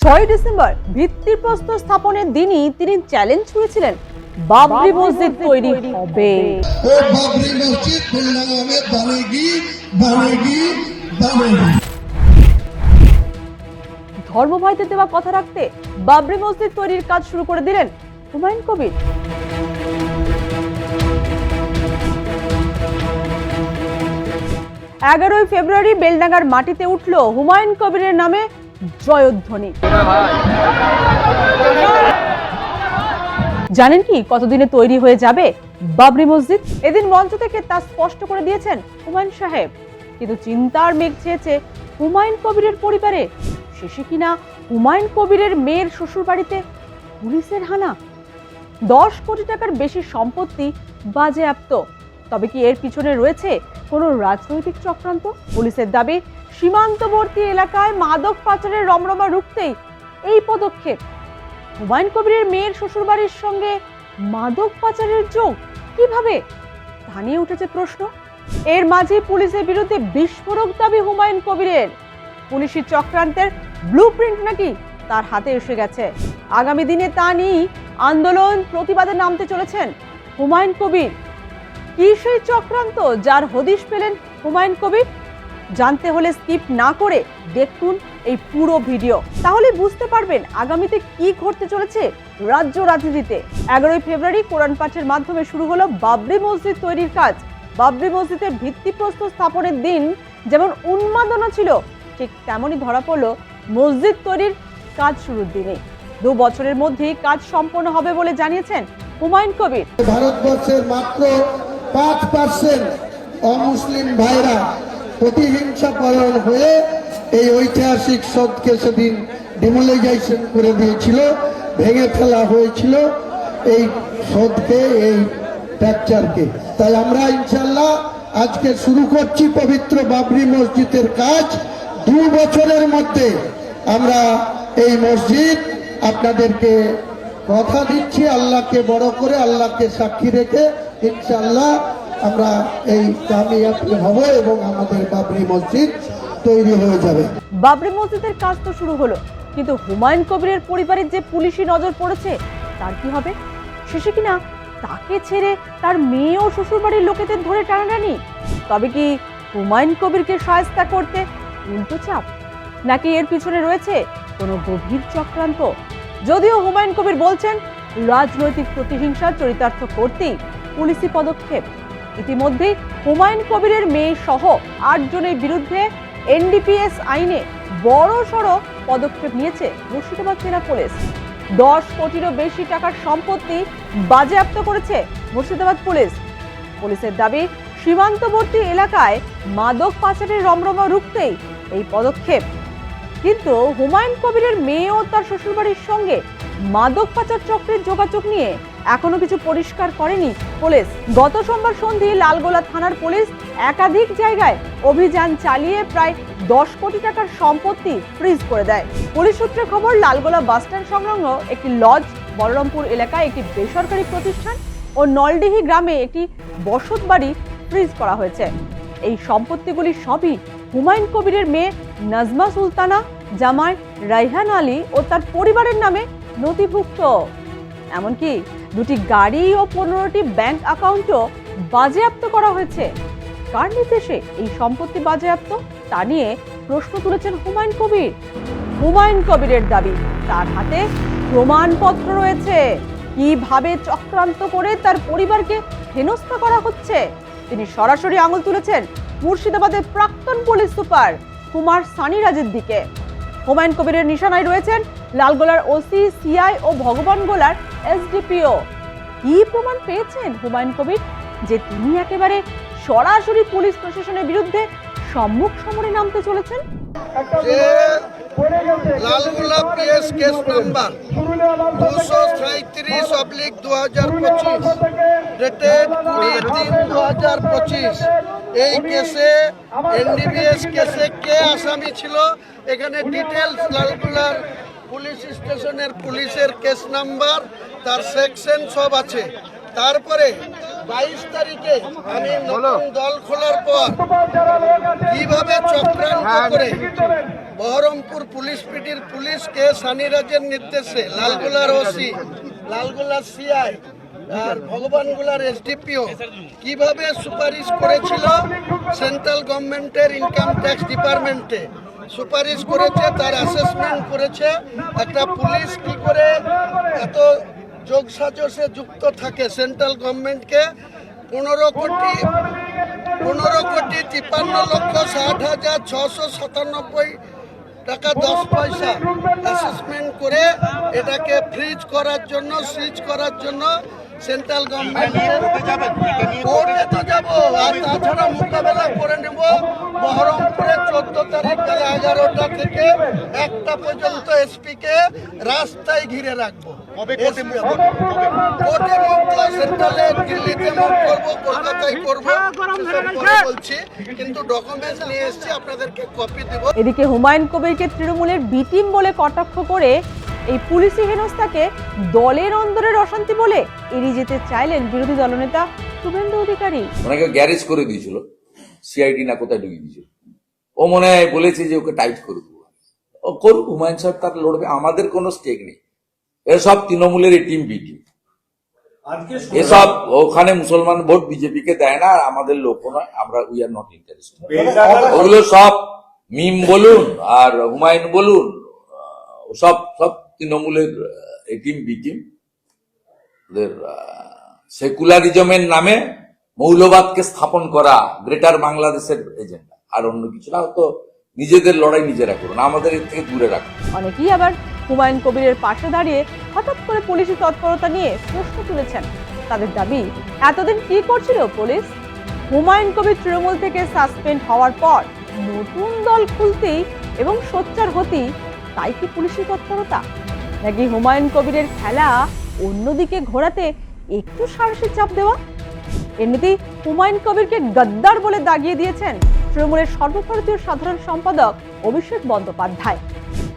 6 December ভিত্তিপ্রস্তর স্থাপনের দিনই তিনি চ্যালেঞ্জ ছুঁড়েছিলেন বাবরি মসজিদ তৈরি হবে। ধর্মভাইদের দেওয়া কথা রাখতে বাবরি মসজিদ তৈরির কাজ শুরু করে দিলেন হুমায়ুন কবির। এগারোই ফেব্রুয়ারি বেলডাঙ্গার মাটিতে উঠল হুমায়ুন কবিরের নামে জয়ধ্বনি। জানেন কি কতদিনে তৈরি হয়ে যাবে বাবরি মসজিদ? এদিন মঞ্চ থেকে তা স্পষ্ট করে দিয়েছেন হুমায়ুন সাহেব। কিন্তু চিন্তার মেঘ ছেয়েছে হুমায়ুন কবিরের পরিবারে। শেষে কিনা হুমায়ুন কবিরের মেয়ের শ্বশুর বাড়িতে পুলিশের হানা, 10 কোটি টাকার বেশি সম্পত্তি বাজেয়াপ্ত। তবে কি এর পিছনে রয়েছে কোনো রাজনৈতিক চক্রান্ত? পুলিশের দাবি, সীমান্তবর্তী এলাকায় মাদক পাচারের রমরমা রুখতেই এই পদক্ষেপ। হুমায়ুন কবিরের মেয়ের শ্বশুরবাড়ির সঙ্গে মাদক পাচারের যোগ কিভাবে, তা নিয়ে উঠেছে প্রশ্ন। এর মাঝে পুলিশের বিরুদ্ধে বিস্ফোরক দাবি হুমায়ুন কবিরের। পুলিশি চক্রান্তের ব্লুপ্রিন্ট নাকি তার হাতে এসে গেছে। আগামী দিনে তা নিয়ে আন্দোলন প্রতিবাদে নামতে চলেছেন হুমায়ুন কবির। কি সেই চক্রান্ত যার হদিশ পেলেন হুমায়ুন কবির? জানতে হলে স্কিপ না করে দেখুন এই পুরো ভিডিও, তাহলে বুঝতে পারবেন আগামীতে কি ঘটতে চলেছে রাজ্য রাজনীতিতে। 11ই ফেব্রুয়ারি কোরআন পাঠের মাধ্যমে শুরু হলো বাবরি মসজিদ তৈরির কাজ। বাবরি মসজিদের ভিত্তিপ্রস্তর স্থাপনের দিন যেমন উন্মাদনা ছিল, ঠিক তেমনই ধরা পড়ল মসজিদ তৈরির কাজ শুরুর দিনে। 2 বছরের মধ্যেই কাজ সম্পন্ন হবে বলে জানিয়েছেন হুমায়ুন কবির। ভারতবর্ষের মাত্র 5% অমুসলিম ভাইরা প্রতিহিংসা পরায়ণ হয়ে এই ঐতিহাসিক সদকে সেদিন ডিমোলাইজেশন করে দিয়েছিল, ভেঙে ফেলা হয়েছিল এই সদকে, এই স্ট্রাকচারকে। তাই আমরা ইনশাল্লাহ আজকে শুরু করছি পবিত্র বাবরি মসজিদের কাজ। 2 বছরের মধ্যে আমরা এই মসজিদ আপনাদেরকে কথা দিচ্ছি, আল্লাহকে বড় করে, আল্লাহকে সাক্ষী রেখে ইনশাআল্লাহ আমরা এই কামিয়াব হব এবং আমাদের বাবরি মসজিদ তৈরি হয়ে যাবে। বাবরি মসজিদের কাজ তো শুরু হলো, কিন্তু হুমায়ুন কবিরের পরিবারের যে পুলিশি নজর পড়েছে তার কি হবে? শেষে কিনা তাকে ছেড়ে তার মেয়ে ও শ্বশুরবাড়ির লোকেদের ধরে টানাটানি? তবে কি হুমায়ুন কবিরকে শায়েস্তা করতে উল্টো চাপ, নাকি এর পিছনে রয়েছে কোনো গভীর চক্রান্ত? যদিও হুমায়ুন কবির বলছেন রাজনৈতিক প্রতিহিংসা চরিতার্থ করতেই পুলিশি পদক্ষেপ। ইতিমধ্যে হুমায়ুন কবিরের মেয়ে সহ 8 জনের বিরুদ্ধে এনডিপিএস আইনে বড়সড় পদক্ষেপ নিয়েছে মুর্শিদাবাদ জেলা পুলিশ। 10 কোটিরও বেশি টাকার সম্পত্তি বাজেয়াপ্ত করেছে মুর্শিদাবাদ পুলিশ। পুলিশের দাবি, সীমান্তবর্তী এলাকায় মাদক পাচারের রমরমা রুখতেই এই পদক্ষেপ। কিন্তু হুমায়ুন কবিরের মেয়ে ও তার শ্বশুরবাড়ির সঙ্গে মাদক পাচার চক্রের যোগাযোগ নিয়ে এখনো কিছু পরিষ্কার করেনি পুলিশ। গত সোমবার সন্ধ্যায় লালগোলা থানার পুলিশ একাধিক জায়গায় অভিযান চালিয়ে প্রায় 10 কোটি টাকার সম্পত্তি ফ্রিজ করে দেয়। পুলিশ সূত্রে খবর, লালগোলা বাসস্ট্যান্ড সংলগ্ন একটি লজ, বলরামপুর এলাকায় একটি বেসরকারি প্রতিষ্ঠান ও নলডিহি গ্রামে একটি বসত বাড়ি ফ্রিজ করা হয়েছে। এই সম্পত্তিগুলি সবই হুমায়ুন কবিরের মেয়ে নাজমা সুলতানা, জামাই রাইহান আলী ও তার পরিবারের নামে নথিভুক্ত। এমনকি 2টি গাড়ি ও 15টি ব্যাংক অ্যাকাউন্টও বাজেয়াপ্ত করা হয়েছে। কার নির্দেশে এই সম্পত্তি বাজেয়াপ্ত, তা নিয়ে প্রশ্ন তুলেছেন হুমায়ুন কবির। হুমায়ুন কবিরের দাবি, তার হাতে প্রমাণপত্র রয়েছে কিভাবে চক্রান্ত করে তার পরিবারকে হেনস্থা করা হচ্ছে। তিনি সরাসরি আঙুল তুলেছেন মুর্শিদাবাদের প্রাক্তন পুলিশ সুপার কুমার সানিরাজের দিকে। হুমায়ুন কবিরের নিশানায় রয়েছেন লালগোলার ওসি, সিআই ও ভগবানগোলার এসডিপিও। কি প্রমাণ পেয়েছেন হুমায়ুন কবির যে তিনি একেবারে সরাসরি পুলিশ প্রশাসনের বিরুদ্ধে সম্মুখ সমরে নামতে চলেছেন? Lalgola PS case number 237/2025 dated 20/3/2025। এই কেসে এনডিপিএস কেসে কে আসামি ছিল, এখানে ডিটেলস লালগোলার পুলিশ স্টেশনের পুলিশের কেস নাম্বার, তার সেকশন সব আছে। তারপরে 22 তারিখে আমি নতুন দল খোলার পর কিভাবে চক্রান্ত করে বহরমপুর পুলিশ পিটির পুলিশকে সানিরাজের নির্দেশে লালগোলার ওসি, লালগোলার সিআই আর ভগবানগোলার এসডিপিও কিভাবে সুপারিশ করেছিল সেন্ট্রাল গভর্নমেন্টের ইনকাম ট্যাক্স ডিপার্টমেন্টে সুপারিশ করেছে, তার অ্যাসেসমেন্ট করেছে একটা পুলিশ কি করে এত যোগসাজশে যুক্ত থাকে সেন্ট্রাল গভর্নমেন্টকে 15,53,60,697 টাকা 10 পয়সা অ্যাসেসমেন্ট করে এটাকে ফ্রিজ করার জন্য সিজ করার জন্য সেন্ট্রাল গভর্নমেন্টের কোর্টে তো যাবো, আর তাছাড়া মোকাবেলা করে নেব বহরমপুরে 14 তারিখ বেলা 11টা থেকে 1টা পর্যন্ত এসপিকে রাস্তায় ঘিরে রাখবো। কোর্টে মুখ সেন্ট্রালে দিল্লিতে মুখ করবো, কলকাতায় করবো বলছি, কিন্তু ডকুমেন্টস নিয়ে এসেছি, আপনাদেরকে কপি দেবো। এদিকে হুমায়ুন কবিরকে তৃণমূলের বি টিম বলে কটাক্ষ করে এই পুলিশি হেনস্থাকে দলের অন্দরের অশান্তি বলে এড়িয়ে যেতে চাইলেন বিরোধী দলনেতা শুভেন্দু অধিকারী। ওনাকে গ্যারেজ করে দিয়েছিল, সিআইডি না কোথায় ঢুকিয়ে দিয়েছিল। ও মনে হয় বলেছে যে ওকে টাইট করে দেবো। ও করুক, হুমায়ুন সাহেব তার লড়বে, আমাদের কোনো স্টেক নেই। এসব তৃণমূলের টিম বি টিম, এসব ওখানে মুসলমান ভোট বিজেপি কে দেয় না, আর আমাদের লোকও নয়, আমরা উই আর নট ইন্টারেস্টেড। ওগুলো সব মিম বলুন আর হুমায়ুন বলুন, সব সব তৃণমূলের টিম বি টিম। ওদের সেকুলারিজমের নামে মৌলবাদকে স্থাপন করা গ্রেটার বাংলাদেশের এজেন্ডা, আর অন্য কিছু না। তো নিজেদের লড়াই নিজেরা করুন, আমাদের এর থেকে দূরে রাখুন। অনেকেই আবার হুমায়ুন কবিরের পাশে দাঁড়িয়ে হঠাৎ করে পুলিশি তৎপরতা নিয়ে প্রশ্ন তুলেছেন। তাদের দাবি, এতদিন কি করছিল পুলিশ? হুমায়ুন কবির তৃণমূল থেকে সাসপেন্ড হওয়ার পর নতুন দল খুলতেই এবং সোচ্চার হতেই তাই কি পুলিশি তৎপরতা, নাকি হুমায়ুন কবিরের খেলা অন্যদিকে ঘোরাতে একটু সাহসী চাপ দেওয়া? এমনিতেই হুমায়ুন কবিরকে গদ্দার বলে দাগিয়ে দিয়েছেন তৃণমূলের সর্বভারতীয় সাধারণ সম্পাদক অভিষেক বন্দ্যোপাধ্যায়।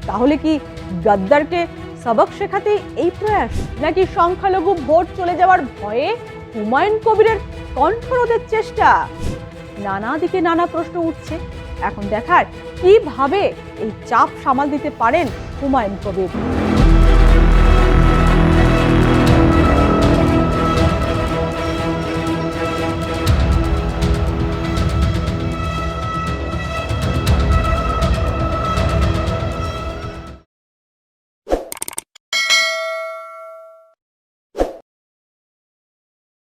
তাহলে কি গদ্দারকে সবক শেখাতে এই প্রয়াস, নাকি সংখ্যালঘু ভোট চলে যাওয়ার ভয়ে হুমায়ুন কবিরের কণ্ঠরোধের চেষ্টা? নানা দিকে নানা প্রশ্ন উঠছে। এখন দেখার কিভাবে এই চাপ সামাল দিতে পারেন হুমায়ুন কবির।